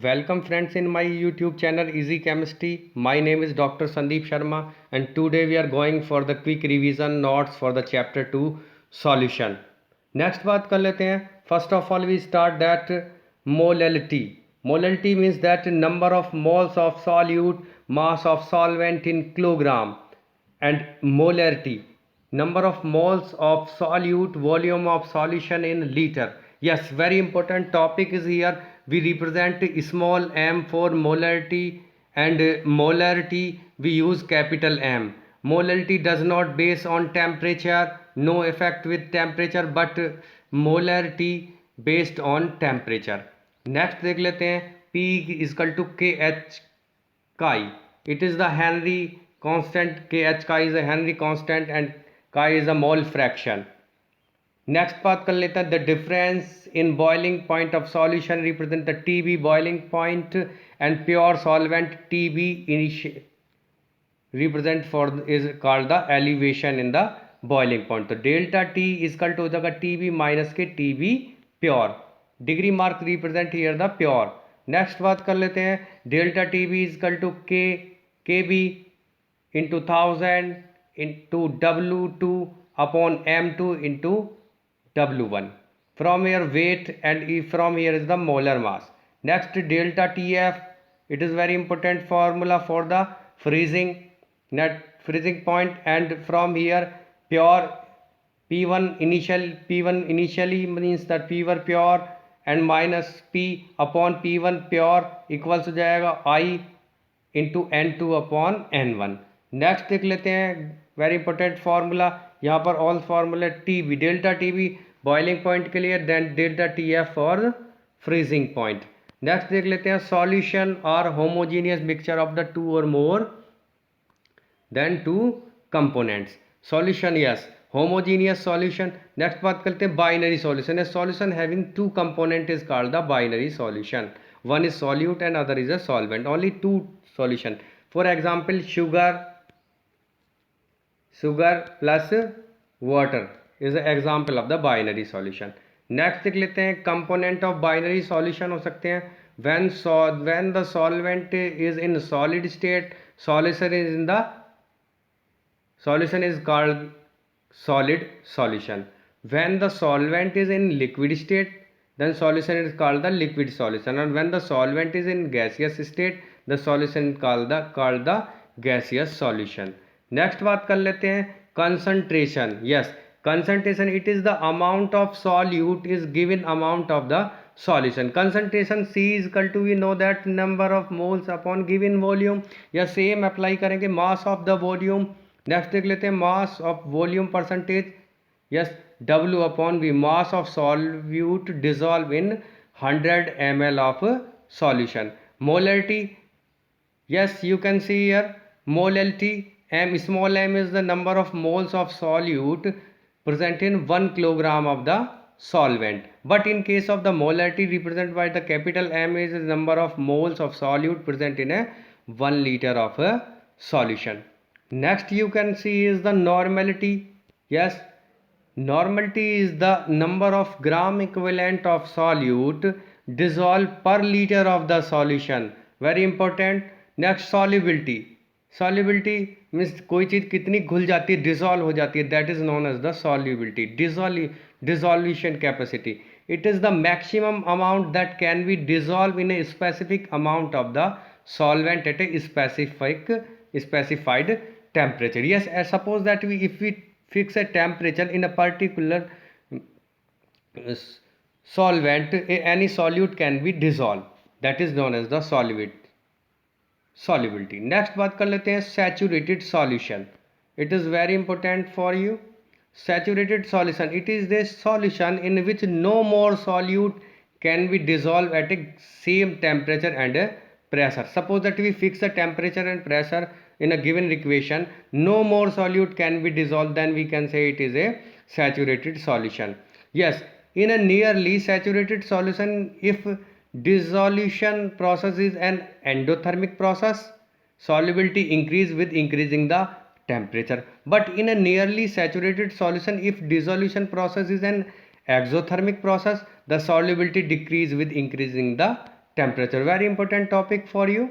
Welcome friends in my YouTube channel Easy Chemistry. My name is Dr. Sandeep Sharma and today we are going for the quick revision notes for the chapter 2 solution. Next बात कर लेते हैं. First of all we start that molality. Molality means that number of moles of solute, mass of solvent in kilogram, and molarity, number of moles of solute, volume of solution in liter. Yes, very important topic is here. We represent small m for molarity, and molarity we use capital M. Molarity does not base on temperature, no effect with temperature, but molarity based on temperature. Next देख लेते हैं. P is equal to KH chi. It is the Henry constant. KH chi is a Henry constant and chi is a mole fraction. Next बात कर लेते हैं. The difference in boiling point of solution represent the TB boiling point and pure solvent TB represent for is called the elevation in the boiling point. तो delta T is equal to हो जाएगा TB minus के TB pure. Degree mark represent here the pure. Next बात कर लेते हैं. Delta TB is equal to KB into 1000 into W2 upon M2 into W1. From here weight and from here is the molar mass. Next delta TF, it is very important formula for the freezing net freezing point, and from here pure P1 initially means that P1 pure and minus P upon P1 pure equals हो जाएगा I into N2 upon N1. Next देख लेते हैं. Very important formula यहाँ पर all formula TB delta TB boiling point के लिए, then delta TF for freezing point. Next देख लेते हैं. Solution are homogeneous mixture of the two और more than two components. Solution yes homogeneous solution. Next बात करते हैं binary solution. A solution having two component is called the binary solution. one is solute and other is a solvent. Only two solution. For example, sugar plus water is an example of the binary solution. Next देख लेते हैं. component of binary solution हो सकते हैं. when the solvent is in solid state, solution is called solid solution. When the solvent is in liquid state, then solution is called the liquid solution, and when the solvent is in gaseous state, the solution is called the gaseous solution. Next बात कर लेते हैं. concentration. Yes, concentration, it is the amount of solute is given amount of the solution. Concentration C is equal to, we know that number of moles upon given volume. या same apply करेंगे mass of the volume. Next देख लेते हैं mass of volume percentage. Yes, W upon V, mass of solute dissolved in 100 ml of solution. Molarity, yes, you can see here molality. M, small m is the number of moles of solute present in 1 kilogram of the solvent. But in case of the molarity represented by the capital M is the number of moles of solute present in a 1 liter of a solution. Next you can see is the normality. Yes, normality is the number of gram equivalent of solute dissolved per liter of the solution. Very important. Next solubility. Solubility means कोई चीज़ कितनी घुल जाती है, dissolve हो जाती है, that is known as the solubility. Dissolution capacity. It is the maximum amount that can be dissolved in a specific amount of the solvent at a specified temperature. Yes, suppose that if we fix a temperature in a particular solvent, any solute can be dissolved. That is known as the solubility. Next बात कर लेते हैं saturated solution. It is very important for you. Saturated solution, it is the solution in which no more solute can be dissolved at a same temperature and pressure. Suppose that we fix the temperature and pressure in a given equation, no more solute can be dissolved, then we can say it is a saturated solution. Yes, in a nearly saturated solution, if dissolution process is an endothermic process, solubility increase with increasing the temperature. But in a nearly saturated solution, if dissolution process is an exothermic process, the solubility decrease with increasing the temperature. Very important topic for you.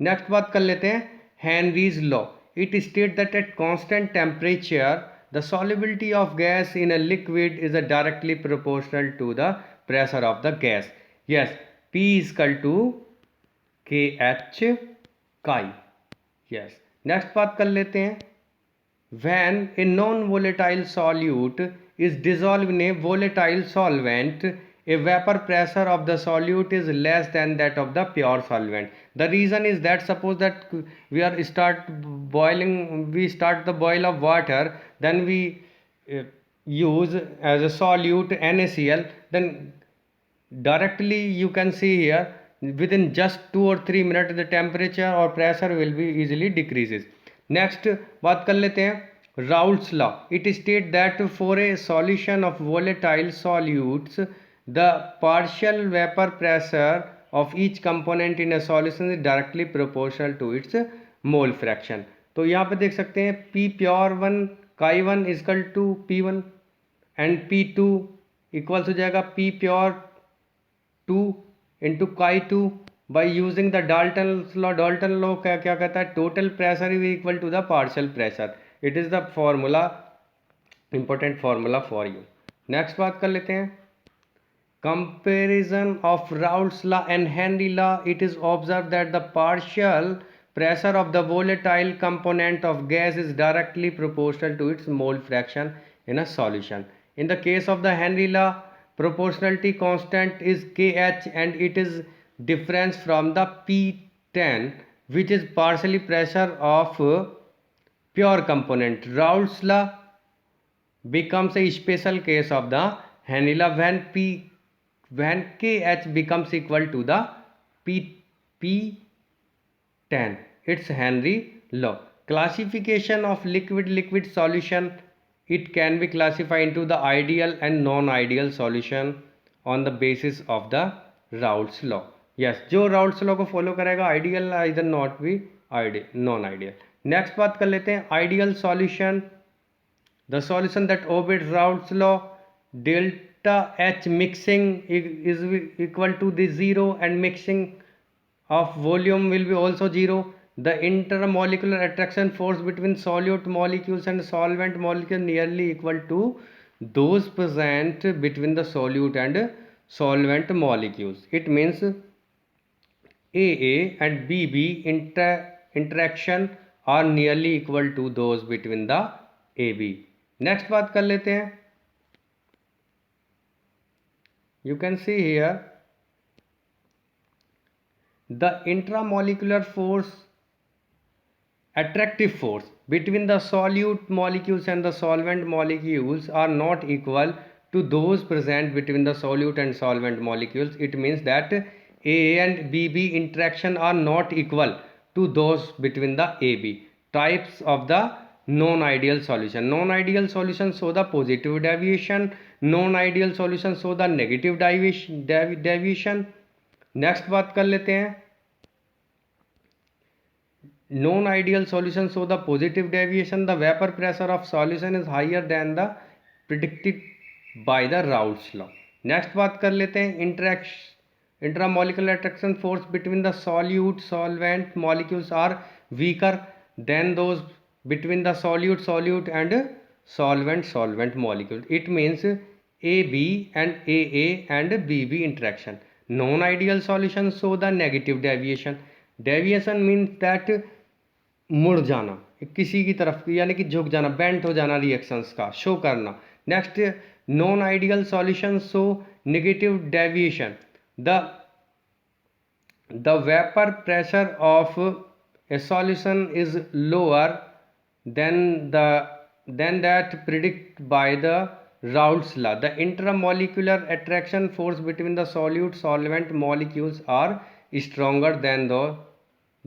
Next बात कर लेते हैं Henry's law. It state that at constant temperature the solubility of gas in a liquid is directly proportional to the pressure of the gas. Yes, P is equal to KH chi. Yes. Next बात कर लेते हैं when a non-volatile solute is dissolved in a volatile solvent, a vapor pressure of the solute is less than that of the pure solvent. The reason is that suppose that we start the boil of water, then we use as a solute NaCl, then directly you can see here within just 2 or 3 minutes the temperature or pressure will be easily decreases. Next बात कर लेते हैं Raoult's law. It states that for a solution of volatile solutes the partial vapor pressure of each component in a solution is directly proportional to its mole fraction. तो यहाँ पे देख सकते हैं P pure 1 chi 1 is equal to P1 and P2 equals हो जाएगा P pure 2 into chi 2 by using the Dalton's law. Dalton law क्या कहता है total pressure is equal to the partial pressure. It is the formula, important formula for you. Next बात कर लेते हैं comparison of Raoult's law and Henry law. It is observed that the partial pressure of the volatile component of gas is directly proportional to its mole fraction in a solution. In the case of the Henry law, proportionality constant is Kh and it is difference from the P10, which is partially pressure of pure component. Raoult's law becomes a special case of the Henry law when Kh becomes equal to the P10. It's Henry law. Classification of liquid solution. It can be classified into the ideal and non-ideal solution on the basis of the Raoult's law. Yes, जो Raoult's law को follow करेगा ideal either not be ideal, non-ideal. Next बात कर लेते हैं ideal solution. The solution that obeys Raoult's law, delta H mixing is equal to the 0 and mixing of volume will be also 0. The intermolecular attraction force between solute molecules and solvent molecules nearly equal to those present between the solute and solvent molecules. It means AA and BB interaction are nearly equal to those between the AB. Next बात कर लेते हैं you can see here the intramolecular force, attractive force between the solute molecules and the solvent molecules are not equal to those present between the solute and solvent molecules. It means that AA and BB interaction are not equal to those between the AB. Types of the non-ideal solution. Non-ideal solution show the positive deviation. Non-ideal solution show the negative deviation. Next बात कर लेते हैं non-ideal solution show the positive deviation. The vapor pressure of solution is higher than the predicted by the Raoult's law. Next बात कर लेते हैं intramolecular attraction force between the solute solvent molecules are weaker than those between the solute and solvent molecules. It means AB and AA and BB interaction. Non-ideal solutions show the negative deviation. Deviation means that मुड़ जाना किसी की तरफ यानी कि झुक जाना, bent हो जाना रिएक्शंस का शो करना. Next non ideal solution show negative deviation. The vapour pressure of A solution is lower than that predict by the Raoult's law. The intermolecular attraction force between the solute-solvent molecules are stronger than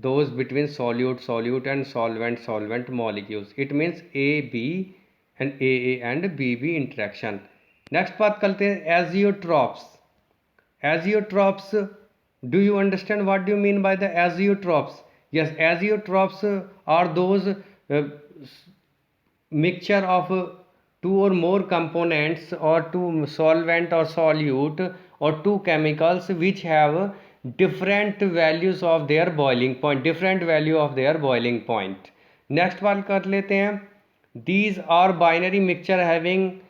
those between solute and solvent molecules. It means AB and AA and BB interaction. Next बात करते हैं azeotrophs. Azeotrophs, do you understand what do you mean by the azeotrophs? Yes, azeotrophs are those mixture of two or more components or two solvent or solute or two chemicals which have different values of their boiling point, different value of their boiling point. Next बात कर लेते हैं, these are binary mixture having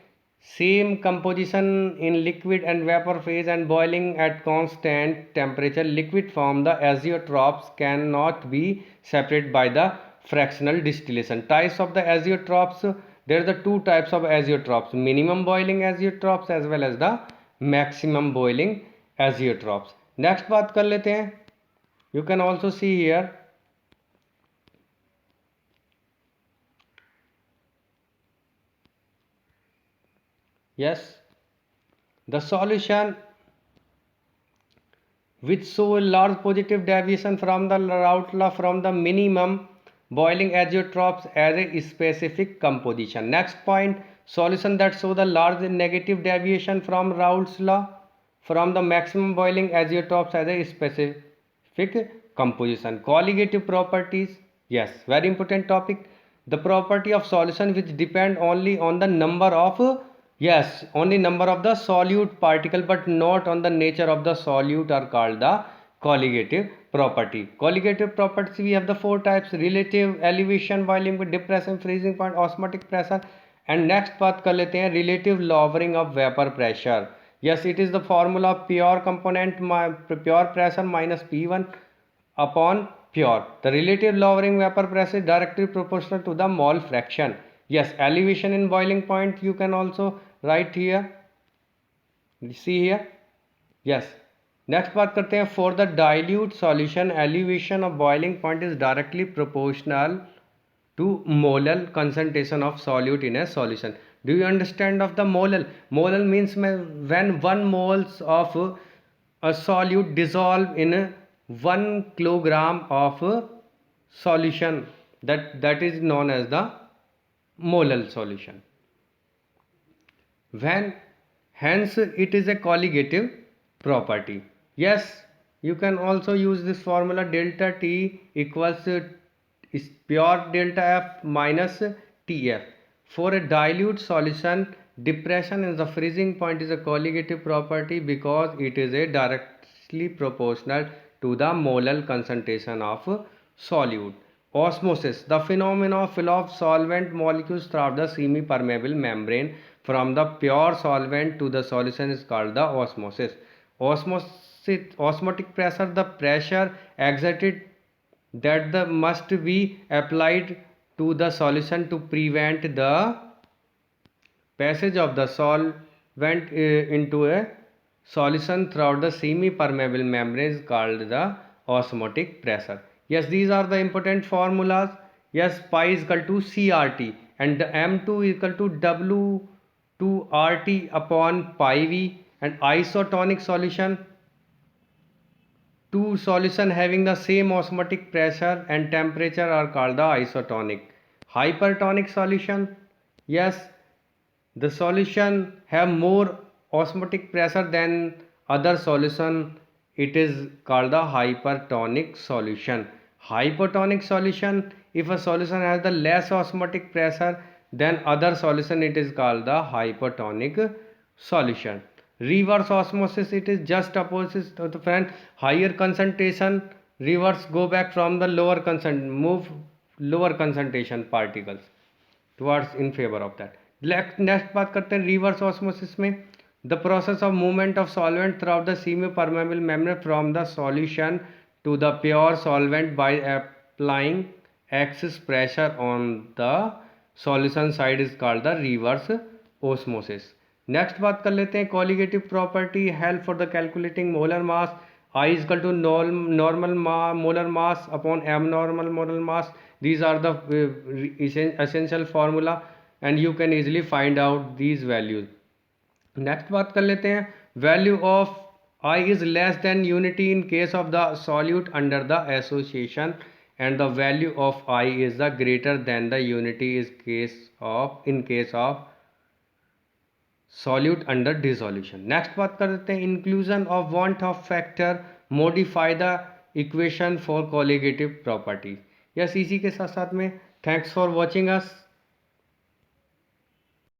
same composition in liquid and vapor phase and boiling at constant temperature. Liquid form the azeotrophs cannot be separated by the fractional distillation. Types of the azeotrophs, there are the two types of azeotrophs, minimum boiling azeotrophs as well as the maximum boiling azeotrophs. Next बात कर लेते हैं, you can also see here, yes, the solution which show a large positive deviation from the route law from the minimum boiling azeotrophs as a specific composition. Next point, solution that show the large negative deviation from Raoult's law from the maximum boiling azeotrophs as a specific composition. Colligative properties, yes, very important topic. The property of solution which depend only on the number of, yes, only number of the solute particle but not on the nature of the solute are called the colligative property. Colligative properties, we have the four types: relative, elevation, boiling point, depression, freezing point, osmotic pressure. And next बात कर लेते हैं relative lowering of vapor pressure. Yes, it is the formula of pure component pure pressure minus P1 upon pure. The relative lowering vapor pressure is directly proportional to the mole fraction. Yes, elevation in boiling point you can also write here, see here, yes. Next बात करते हैं, for the dilute solution elevation of boiling point is directly proportional to molal concentration of solute in a solution. Do you understand of the molal? Molal means when 1 moles of a solute dissolve in 1 kilogram of solution, that is known as the molal solution. When hence it is a colligative property. Yes, you can also use this formula, delta T equals is pure delta F minus TF. For a dilute solution, depression in the freezing point is a colligative property because it is a directly proportional to the molar concentration of solute. Osmosis, the phenomenon of flow of solvent molecules throughout the semi-permeable membrane from the pure solvent to the solution is called the osmosis. Osmotic pressure, the pressure exerted that must be applied to the solution to prevent the passage of the solvent into a solution throughout the semi-permeable membrane is called the osmotic pressure. Yes, these are the important formulas. Yes, pi is equal to CRT and M2 is equal to W2RT upon pi V, and isotonic solution, two solutions having the same osmotic pressure and temperature are called the isotonic. Hypertonic solution, yes, the solution have more osmotic pressure than other solution, it is called the hypertonic solution. Hypotonic solution, if a solution has the less osmotic pressure than other solution, it is called the hypotonic solution. Reverse osmosis, it is just opposite to the friend, higher concentration reverse go back from the lower concentration, move lower concentration particles towards in favor of that. Next बात करते हैं reverse osmosis में, the process of movement of solvent throughout the semi permeable membrane from the solution to the pure solvent by applying excess pressure on the solution side is called the reverse osmosis. Next बात कर लेते हैं colligative property, help for the calculating molar mass, I is equal to normal molar mass upon abnormal molar mass. These are the essential formula and you can easily find out these values. Next बात कर लेते हैं, value of I is less than unity in case of the solute under the association and the value of I is the greater than the unity is in case of solute under dissolution. Next बात कर लेते हैं inclusion of want of factor modify the equation for colligative property. Yes, इसी के साथ साथ में thanks for watching us.